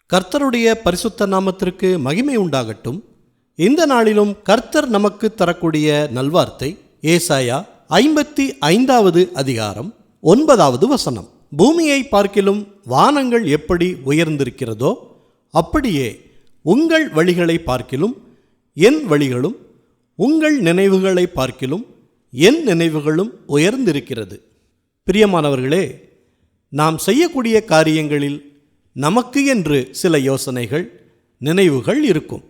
கர்த்தருடைய பரிசுத்த நாமத்திற்கு மகிமை உண்டாகட்டும். இந்த நாளிலும் கர்த்தர் நமக்கு தரக்கூடிய நல்வார்த்தை ஏசாயா 55வது அதிகாரம் 9வது வசனம். பூமியை பார்க்கிலும் வானங்கள் எப்படி உயர்ந்திருக்கிறதோ அப்படியே உங்கள் வழிகளை பார்க்கிலும் என் வழிகளும், உங்கள் நினைவுகளை பார்க்கிலும் என் நினைவுகளும் உயர்ந்திருக்கிறது. பிரியமானவர்களே, நாம் செய்யக்கூடிய காரியங்களில் நமக்கு என்று சில யோசனைகள், நினைவுகள் இருக்கும்.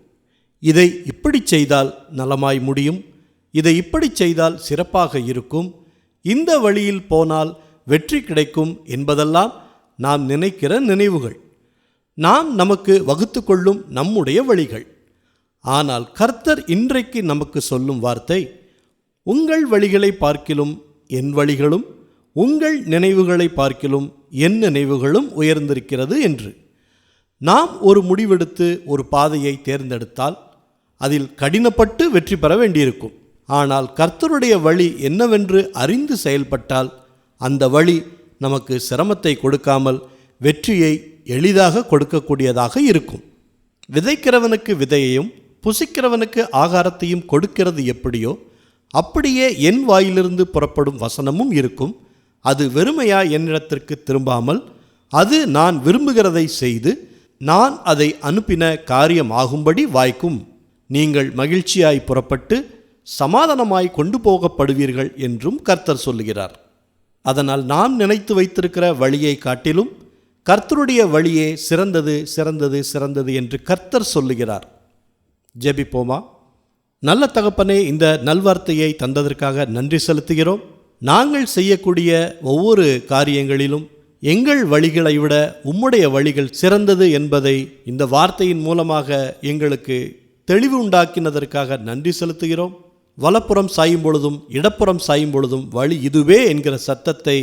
இதை இப்படி செய்தால் நலமாய் முடியும், இதை இப்படி செய்தால் சிறப்பாக இருக்கும், இந்த வழியில் போனால் வெற்றி கிடைக்கும் என்பதெல்லாம் நாம் நினைக்கிற நினைவுகள், நாம் நமக்கு வகுத்து கொள்ளும் நம்முடைய வழிகள். ஆனால் கர்த்தர் இன்றைக்கு நமக்கு சொல்லும் வார்த்தை, உங்கள் வழிகளை பார்க்கிலும் என் வழிகளும், உங்கள் நினைவுகளை பார்க்கிலும் என் நினைவுகளும் உயர்ந்திருக்கிறது என்று. நாம் ஒரு முடிவெடுத்து ஒரு பாதையை தேர்ந்தெடுத்தால் அதில் கடினப்பட்டு வெற்றி பெற வேண்டியிருக்கும். ஆனால் கர்த்தருடைய வழி என்னவென்று அறிந்து செயல்பட்டால் அந்த வழி நமக்கு சிரமத்தை கொடுக்காமல் வெற்றியை எளிதாக கொடுக்கக்கூடியதாக இருக்கும். விதைக்கிறவனுக்கு விதையையும் புசிக்கிறவனுக்கு ஆகாரத்தையும் கொடுக்கிறது எப்படியோ அப்படியே என் வாயிலிருந்து புறப்படும் வசனமும் இருக்கும். அது வெறுமையா என்னிடத்திற்கு திரும்பாமல் அது நான் விரும்புகிறதை செய்து நான் அதை அனுப்பின காரியமாகும்படி வாய்க்கும். நீங்கள் மகிழ்ச்சியாய் புறப்பட்டு சமாதானமாய் கொண்டு போகப்படுவீர்கள் என்றும் கர்த்தர் சொல்லுகிறார். அதனால் நாம் நினைத்து வைத்திருக்கிற வழியை காட்டிலும் கர்த்தருடைய வழியே சிறந்தது, சிறந்தது, சிறந்தது என்று கர்த்தர் சொல்லுகிறார். ஜெபிப்போமா. நல்ல தகப்பனே, இந்த நல்வார்த்தையை தந்ததற்காக நன்றி செலுத்துகிறோம். நாங்கள் செய்யக்கூடிய ஒவ்வொரு காரியங்களிலும் எங்கள் வழிகளை விட உம்முடைய வழிகள் சிறந்தது என்பதை இந்த வார்த்தையின் மூலமாக எங்களுக்கு தெளிவு உண்டாக்கினதற்காக நன்றி செலுத்துகிறோம். வலப்புறம் சாயும் பொழுதும் இடப்புறம் சாயும் பொழுதும் வழி இதுவே என்கிற சத்தத்தை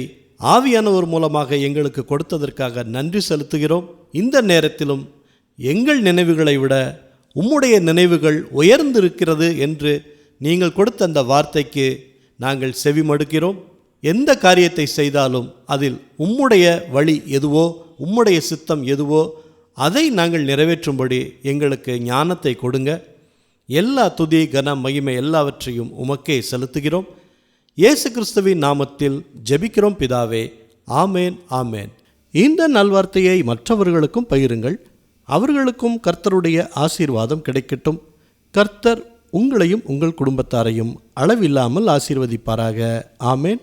ஆவியானவர் மூலமாக எங்களுக்கு கொடுத்ததற்காக நன்றி செலுத்துகிறோம். இந்த நேரத்திலும் எங்கள் நினைவுகளை விட உம்முடைய நினைவுகள் உயர்ந்திருக்கிறது என்று நீங்கள் கொடுத்த அந்த வார்த்தைக்கு நாங்கள் செவிமடுக்கிறோம். எந்த காரியத்தை செய்தாலும் அதில் உம்முடைய வழி எதுவோ, உம்முடைய சித்தம் எதுவோ அதை நாங்கள் நிறைவேற்றும்படி எங்களுக்கு ஞானத்தை கொடுங்க. எல்லா துதி, கன, மகிமை எல்லாவற்றையும் உமக்கே செலுத்துகிறோம். இயேசு கிறிஸ்துவின் நாமத்தில் ஜெபிக்கிறோம் பிதாவே. ஆமேன், ஆமேன். இந்த நல்வார்த்தையை மற்றவர்களுக்கும் பகிருங்கள். அவர்களுக்கும் கர்த்தருடைய ஆசீர்வாதம் கிடைக்கட்டும். கர்த்தர் உங்களையும் உங்கள் குடும்பத்தாரையும் அளவில்லாமல் ஆசீர்வதிப்பாராக. ஆமேன்.